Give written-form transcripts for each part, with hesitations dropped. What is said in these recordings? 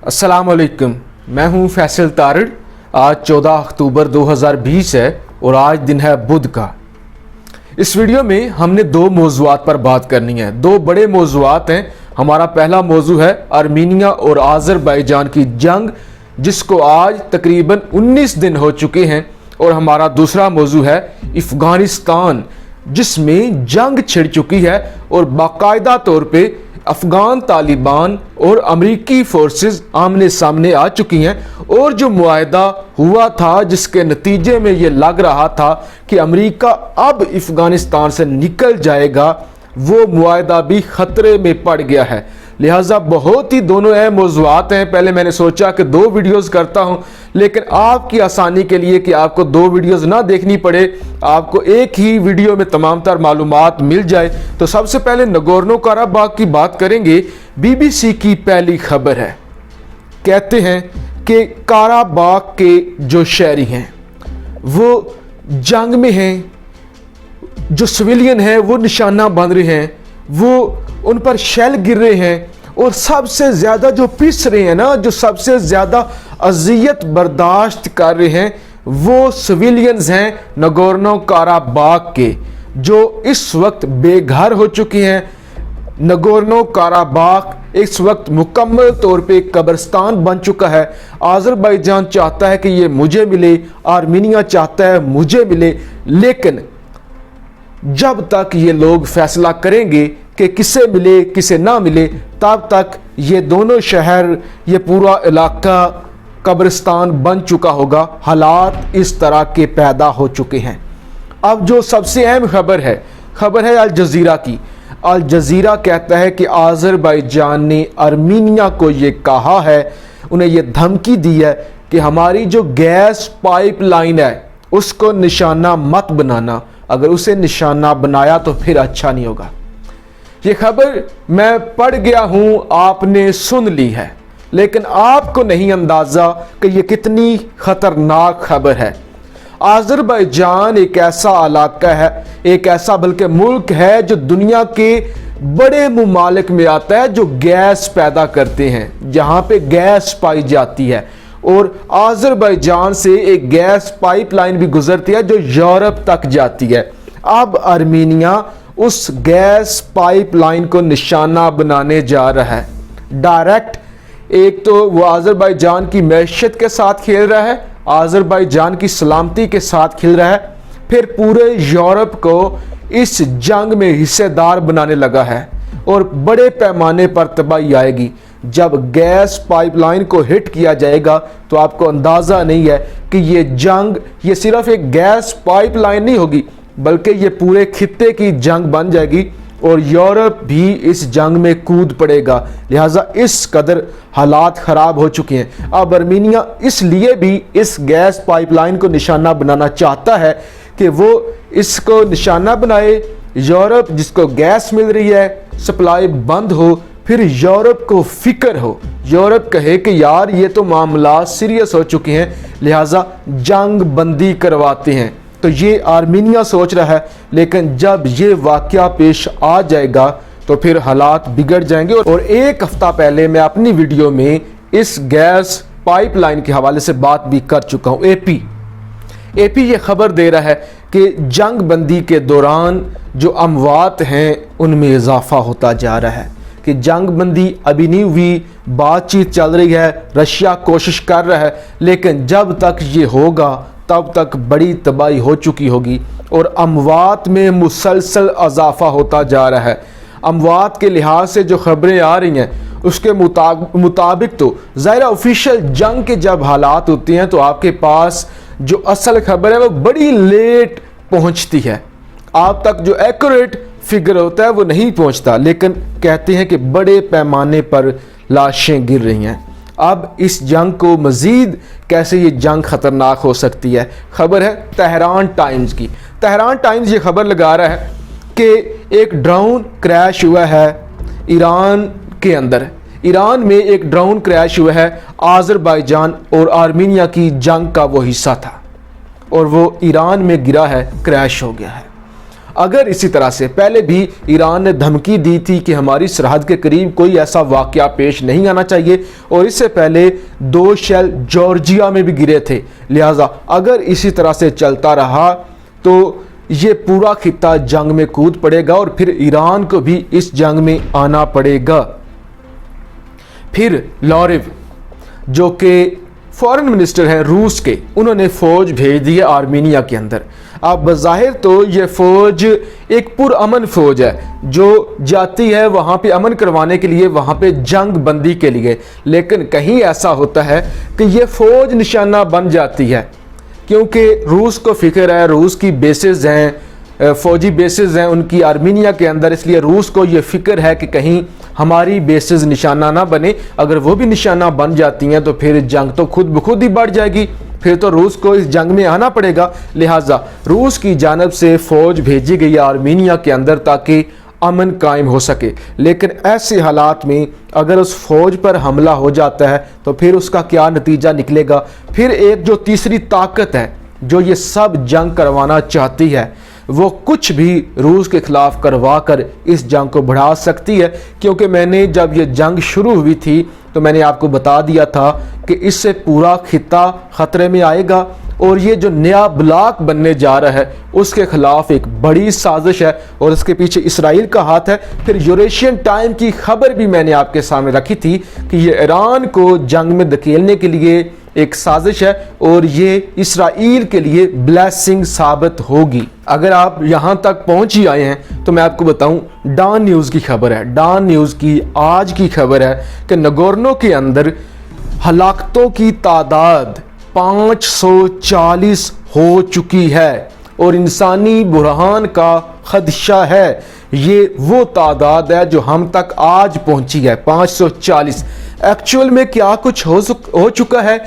अस्सलाम वालेकुम, मैं हूं फैसल तारिड़। आज 14 अक्टूबर 2020 है और आज दिन है बुध का। इस वीडियो में हमने दो मौज़ूआत पर बात करनी है। दो बड़े मौज़ूआत हैं। हमारा पहला मौजू है आर्मीनिया और आज़रबाईजान की जंग, जिसको आज तकरीबन 19 दिन हो चुके हैं। और हमारा दूसरा मौजू है अफ़गानिस्तान, जिसमें जंग छिड़ चुकी है और बाकायदा तौर पे अफ़गान तालिबान और अमरीकी फोर्सेस आमने सामने आ चुकी हैं। और जो मुआहदा हुआ था, जिसके नतीजे में ये लग रहा था कि अमरीका अब अफ़गानिस्तान से निकल जाएगा, वो मुआहदा भी ख़तरे में पड़ गया है। लिहाजा बहुत ही दोनों अहम मौज़ूआत हैं। पहले मैंने सोचा कि दो वीडियोस करता हूं, लेकिन आपकी आसानी के लिए कि आपको दो वीडियोस ना देखनी पड़े, आपको एक ही वीडियो में तमाम तर मालूमात मिल जाए, तो सबसे पहले नगोर्नो कराबाग की बात करेंगे। बीबीसी की पहली खबर है, कहते हैं कि काराबाग के जो शहरी हैं वो जंग में हैं, जो सिविलियन हैं वो निशाना बांध रहे हैं, वो उन पर शेल गिर रहे हैं। और सबसे ज़्यादा जो पिस रहे हैं ना, जो सबसे ज़्यादा अजियत बर्दाश्त कर रहे हैं, वो सिविलियंस हैं नगोर्नो काराबाग के, जो इस वक्त बेघर हो चुके हैं। नगोर्नो काराबाग इस वक्त मुकम्मल तौर पे कब्रिस्तान बन चुका है। आज़रबाईजान चाहता है कि ये मुझे मिले, आर्मीनिया चाहता है मुझे मिले, लेकिन जब तक ये लोग फैसला करेंगे कि किसे मिले किसे ना मिले, तब तक ये दोनों शहर, ये पूरा इलाका कब्रिस्तान बन चुका होगा। हालात इस तरह के पैदा हो चुके हैं। अब जो सबसे अहम खबर है अल जज़ीरा की। अल जज़ीरा कहता है कि आज़रबाईजान ने आर्मीनिया को ये कहा है, उन्हें ये धमकी दी है कि हमारी जो गैस पाइपलाइन है उसको निशाना मत बनाना, अगर उसे निशाना बनाया तो फिर अच्छा नहीं होगा। ये खबर मैं पढ़ गया हूं, आपने सुन ली है, लेकिन आपको नहीं अंदाजा कि ये कितनी खतरनाक खबर है। आज़रबाईजान एक ऐसा इलाका है, एक ऐसा बल्कि मुल्क है जो दुनिया के बड़े मुमालिक में आता है, जो गैस पैदा करते हैं, जहां पे गैस पाई जाती है। और आज़रबाईजान से एक गैस पाइपलाइन भी गुजरती है जो यूरोप तक जाती है। अब आर्मीनिया उस गैस पाइपलाइन को निशाना बनाने जा रहा है डायरेक्ट। एक तो वो आज़रबाईजान की मैशत के साथ खेल रहा है, आज़रबाईजान की सलामती के साथ खेल रहा है, फिर पूरे यूरोप को इस जंग में हिस्सेदार बनाने लगा है। और बड़े पैमाने पर तबाही आएगी। जब गैस पाइपलाइन को हिट किया जाएगा तो आपको अंदाज़ा नहीं है कि ये जंग, ये सिर्फ एक गैस पाइपलाइन नहीं होगी, बल्कि ये पूरे खित्ते की जंग बन जाएगी और यूरोप भी इस जंग में कूद पड़ेगा। लिहाजा इस कदर हालात ख़राब हो चुके हैं। अब आर्मीनिया इसलिए भी इस गैस पाइपलाइन को निशाना बनाना चाहता है कि वो इसको निशाना बनाए, यूरोप जिसको गैस मिल रही है सप्लाई बंद हो, फिर यूरोप को फिक्र हो, यूरोप कहे कि यार ये तो मामला सीरियस हो चुके हैं, लिहाजा जंग बंदी करवाते हैं। तो ये आर्मीनिया सोच रहा है, लेकिन जब ये वाक़या पेश आ जाएगा तो फिर हालात बिगड़ जाएंगे। और एक हफ्ता पहले मैं अपनी वीडियो में इस गैस पाइपलाइन के हवाले से बात भी कर चुका हूँ। एपी ये खबर दे रहा है कि जंग बंदी के दौरान जो अमवात हैं उनमें इजाफा होता जा रहा है, कि जंग बंदी अभी नहीं हुई, बातचीत चल रही है, रशिया कोशिश कर रहा है, लेकिन जब तक ये होगा तब तक बड़ी तबाही हो चुकी होगी। और अमवात में मुसलसल इजाफा होता जा रहा है। अमवात के लिहाज से जो खबरें आ रही हैं उसके मुताबिक तो ज़ाहिर ऑफिशियल जंग के जब हालात होते हैं तो आपके पास जो असल खबर है वो बड़ी लेट पहुंचती है, आप तक जो एक्यूरेट फिगर होता है वो नहीं पहुंचता। लेकिन कहते हैं कि बड़े पैमाने पर लाशें गिर रही हैं। अब इस जंग को मज़ीद कैसे ये जंग ख़तरनाक हो सकती है। खबर है तेहरान टाइम्स की। तेहरान टाइम्स ये खबर लगा रहा है कि एक ड्रोन क्रैश हुआ है ईरान के अंदर। ईरान में एक ड्रोन क्रैश हुआ है, आज़रबाईजान और आर्मीनिया की जंग का वो हिस्सा था और वो ईरान में गिरा है, क्रैश हो गया है। अगर इसी तरह से पहले भी ईरान ने धमकी दी थी कि हमारी सरहद के करीब कोई ऐसा वाकया पेश नहीं आना चाहिए, और इससे पहले 2 शेल जॉर्जिया में भी गिरे थे, लिहाजा अगर इसी तरह से चलता रहा तो ये पूरा खित्ता जंग में कूद पड़ेगा और फिर ईरान को भी इस जंग में आना पड़ेगा। फिर लारिव जो कि फॉरेन मिनिस्टर हैं रूस के, उन्होंने फ़ौज भेज दी है आर्मीनिया के अंदर। अब बज़ाहिर तो ये फ़ौज एक पुरअमन फ़ौज है जो जाती है वहाँ पे अमन करवाने के लिए, वहाँ पे जंग बंदी के लिए, लेकिन कहीं ऐसा होता है कि ये फ़ौज निशाना बन जाती है, क्योंकि रूस को फ़िक्र है, रूस की बेसेस हैं, फ़ौजी बेसेस हैं उनकी आर्मीनिया के अंदर, इसलिए रूस को ये फ़िक्र है कि कहीं हमारी बेसेस निशाना ना बने। अगर वो भी निशाना बन जाती हैं तो फिर जंग तो खुद ब खुद ही बढ़ जाएगी, फिर तो रूस को इस जंग में आना पड़ेगा। लिहाजा रूस की जानब से फ़ौज भेजी गई आर्मीनिया के अंदर ताकि अमन कायम हो सके, लेकिन ऐसे हालात में अगर उस फ़ौज पर हमला हो जाता है तो फिर उसका क्या नतीजा निकलेगा। फिर एक जो तीसरी ताकत है जो ये सब जंग करवाना चाहती है, वो कुछ भी रूस के ख़िलाफ़ करवा कर इस जंग को बढ़ा सकती है, क्योंकि मैंने जब ये जंग शुरू हुई थी तो मैंने आपको बता दिया था कि इससे पूरा खित्ता ख़तरे में आएगा और ये जो नया ब्लॉक बनने जा रहा है उसके ख़िलाफ़ एक बड़ी साजिश है और इसके पीछे इसराइल का हाथ है। फिर यूरेशियन टाइम की खबर भी मैंने आपके सामने रखी थी कि ये ईरान को जंग में धकेलने के लिए एक साजिश है और ये इसराइल के लिए ब्लेसिंग साबित होगी। अगर आप यहाँ तक पहुँच ही आए हैं तो मैं आपको बताऊँ, डॉन न्यूज़ की खबर है, डॉन न्यूज़ की आज की खबर है कि नगोर्नो के अंदर हलाकतों की तादाद 540 हो चुकी है और इंसानी बुरहान का खदशा है। ये वो तादाद है जो हम तक आज पहुंची है, 540। एक्चुअल में क्या कुछ हो चुका है,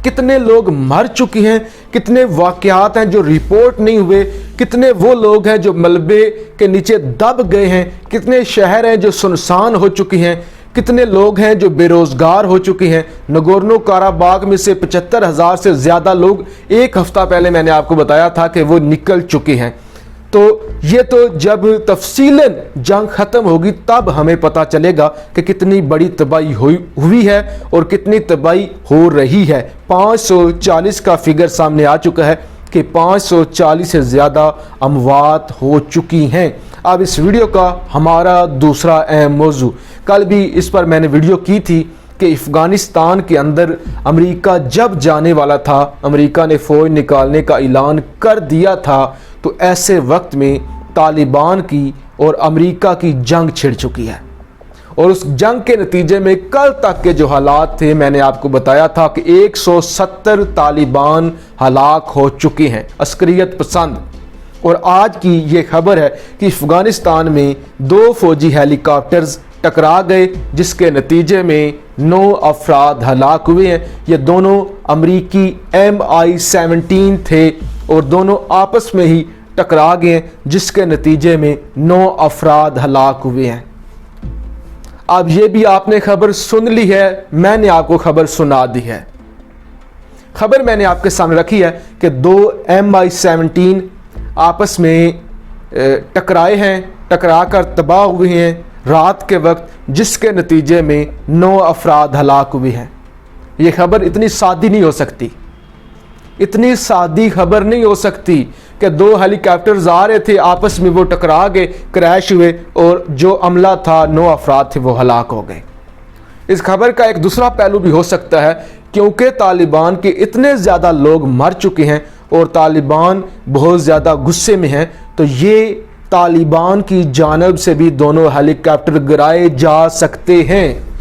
कितने लोग मर चुके हैं, कितने वाक़यात हैं जो रिपोर्ट नहीं हुए, कितने वो लोग हैं जो मलबे के नीचे दब गए हैं, कितने शहर हैं जो सुनसान हो चुके हैं, कितने लोग हैं जो बेरोज़गार हो चुके हैं। नगोर्नो काराबाग में से 75,000 से ज़्यादा लोग एक हफ़्ता पहले मैंने आपको बताया था कि वो निकल चुके हैं। तो ये तो जब तफसीलन जंग ख़त्म होगी तब हमें पता चलेगा कि कितनी बड़ी तबाही हुई है और कितनी तबाही हो रही है। 540 का फिगर सामने आ चुका है कि 540 से ज़्यादा अमवात हो चुकी हैं। अब इस वीडियो का हमारा दूसरा अहम मौजू, कल भी इस पर मैंने वीडियो की थी कि अफ़गानिस्तान के अंदर अमेरिका जब जाने वाला था, अमेरिका ने फ़ौज निकालने का ऐलान कर दिया था, तो ऐसे वक्त में तालिबान की और अमेरिका की जंग छिड़ चुकी है और उस जंग के नतीजे में कल तक के जो हालात थे मैंने आपको बताया था कि 170 तालिबान हलाक हो चुके हैं अस्करियत पसंद। और आज की ये खबर है कि अफ़गानिस्तान में 2 फ़ौजी हेलीकॉप्टर्स टकरा गए जिसके नतीजे में 9 अफराद हलाक हुए हैं। ये दोनों अमरीकी MI-17 थे और दोनों आपस में ही टकरा गए जिसके नतीजे में 9 अफराद हलाक हुए हैं। अब ये भी आपने खबर सुन ली है, मैंने आपको खबर सुना दी है। खबर मैंने आपके सामने रखी है कि 2 MI-17 आपस में टकराए हैं, टकरा कर तबाह हुए हैं रात के वक्त, जिसके नतीजे में 9 अफराद हलाक हुए हैं। ये खबर इतनी सादी नहीं हो सकती, इतनी सादी खबर नहीं हो सकती कि 2 हेलीकॉप्टर्स आ रहे थे, आपस में वो टकरा गए, क्रैश हुए और जो अमला था 9 अफराद थे वो हलाक हो गए। इस खबर का एक दूसरा पहलू भी हो सकता है क्योंकि तालिबान के इतने ज़्यादा लोग मर चुके हैं और तालिबान बहुत ज़्यादा गुस्से में हैं, तो ये तालिबान की जानब से भी दोनों हेलीकॉप्टर गिराए जा सकते हैं।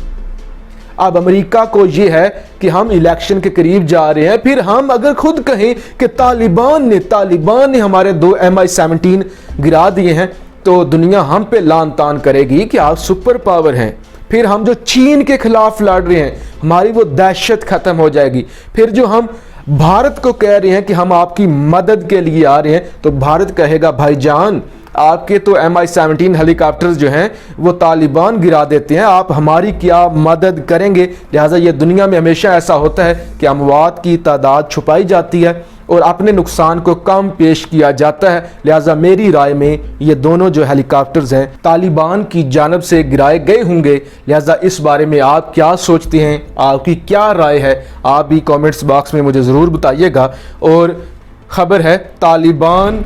अब अमेरिका को ये है कि हम इलेक्शन के करीब जा रहे हैं, फिर हम अगर खुद कहें कि तालिबान ने हमारे 2 MI-17 गिरा दिए हैं तो दुनिया हम पे लान तान करेगी कि आप सुपर पावर हैं। फिर हम जो चीन के खिलाफ लड़ रहे हैं हमारी वो दहशत ख़त्म हो जाएगी। फिर जो हम भारत को कह रहे हैं कि हम आपकी मदद के लिए आ रहे हैं तो भारत कहेगा भाईजान आपके तो MI-17 हेलीकॉप्टर्स जो हैं वो तालिबान गिरा देते हैं, आप हमारी क्या मदद करेंगे। लिहाजा ये दुनिया में हमेशा ऐसा होता है कि अमवात की तादाद छुपाई जाती है और अपने नुकसान को कम पेश किया जाता है। लिहाजा मेरी राय में ये दोनों जो हेलीकॉप्टर्स हैं तालिबान की जानब से गिराए गए होंगे। लिहाजा इस बारे में आप क्या सोचते हैं, आपकी क्या राय है, आप भी कमेंट्स बॉक्स में मुझे ज़रूर बताइएगा। और ख़बर है तालिबान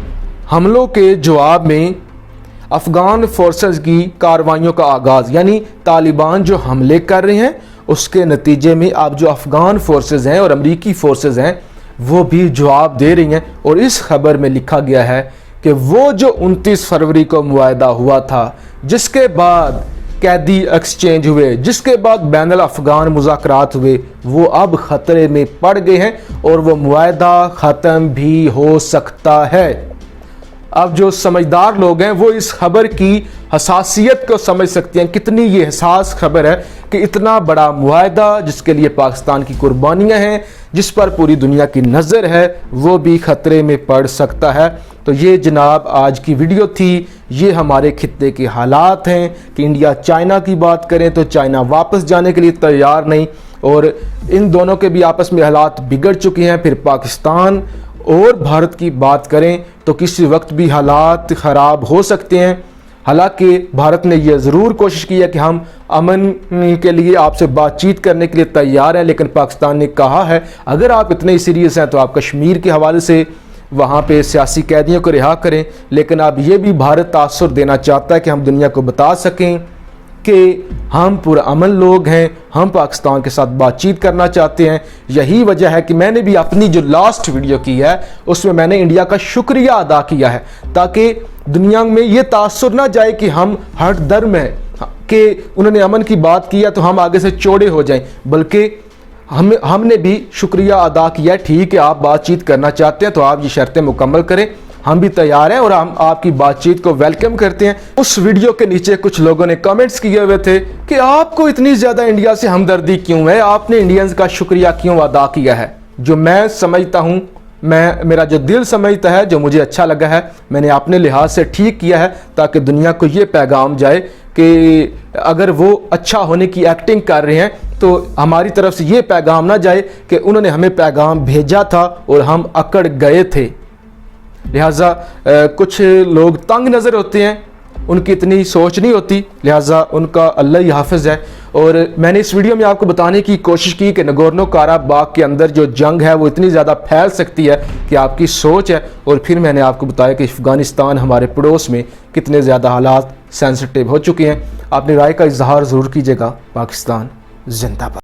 हमलों के जवाब में अफ़गान फोर्सेस की कार्रवाइयों का आगाज़, यानी तालिबान जो हमले कर रहे हैं उसके नतीजे में अब जो अफ़गान फोर्सेस हैं और अमरीकी फोर्सेस हैं वो भी जवाब दे रही हैं। और इस खबर में लिखा गया है कि वो जो 29 फरवरी को मुआहदा हुआ था, जिसके बाद कैदी एक्सचेंज हुए, जिसके बाद बैनुल अफ़गान मुज़ाकरात हुए, वो अब ख़तरे में पड़ गए हैं और वो मुआहदा ख़त्म भी हो सकता है। अब जो समझदार लोग हैं वो इस खबर की हसासियत को समझ सकते हैं, कितनी ये हसास खबर है कि इतना बड़ा मुआहदा जिसके लिए पाकिस्तान की कुर्बानियां हैं, जिस पर पूरी दुनिया की नज़र है, वो भी ख़तरे में पड़ सकता है। तो ये जनाब आज की वीडियो थी। ये हमारे खित्ते के हालात हैं कि इंडिया चाइना की बात करें तो चाइना वापस जाने के लिए तैयार नहीं, और इन दोनों के भी आपस में हालात बिगड़ चुके हैं। फिर पाकिस्तान और भारत की बात करें तो किसी वक्त भी हालात ख़राब हो सकते हैं। हालांकि भारत ने यह ज़रूर कोशिश की है कि हम अमन के लिए आपसे बातचीत करने के लिए तैयार हैं, लेकिन पाकिस्तान ने कहा है अगर आप इतने ही सीरियस हैं तो आप कश्मीर के हवाले से वहाँ पे सियासी कैदियों को रिहा करें। लेकिन अब ये भी भारत तासुर देना चाहता है कि हम दुनिया को बता सकें कि हम पुरअमन लोग हैं, हम पाकिस्तान के साथ बातचीत करना चाहते हैं। यही वजह है कि मैंने भी अपनी जो लास्ट वीडियो की है उसमें मैंने इंडिया का शुक्रिया अदा किया है, ताकि दुनिया में ये तासुर ना जाए कि हम हट दर्म हैं कि उन्होंने अमन की बात किया तो हम आगे से चौड़े हो जाएं, बल्कि हमने भी शुक्रिया अदा किया। ठीक है, आप बातचीत करना चाहते हैं तो आप ये शर्तें मुकम्मल करें, हम भी तैयार हैं और हम आपकी बातचीत को वेलकम करते हैं। उस वीडियो के नीचे कुछ लोगों ने कमेंट्स किए हुए थे कि आपको इतनी ज़्यादा इंडिया से हमदर्दी क्यों है, आपने इंडियंस का शुक्रिया क्यों अदा किया है। जो मैं समझता हूँ, मेरा जो दिल समझता है, जो मुझे अच्छा लगा है, मैंने अपने लिहाज से ठीक किया है, ताकि दुनिया को ये पैगाम जाए कि अगर वो अच्छा होने की एक्टिंग कर रहे हैं तो हमारी तरफ से ये पैगाम ना जाए कि उन्होंने हमें पैगाम भेजा था और हम अकड़ गए थे। लिहाजा कुछ लोग तंग नज़र होते हैं, उनकी इतनी सोच नहीं होती, लिहाजा उनका अल्लाह ही हाफिज़ है। और मैंने इस वीडियो में आपको बताने की कोशिश की कि नगोर्नो काराबाग के अंदर जो जंग है वो इतनी ज़्यादा फैल सकती है कि आपकी सोच है। और फिर मैंने आपको बताया कि अफ़गानिस्तान हमारे पड़ोस में कितने ज़्यादा हालात सेंसिटिव हो चुके हैं। अपनी राय का इजहार ज़रूर कीजिएगा। पाकिस्तान जिंदाबाद।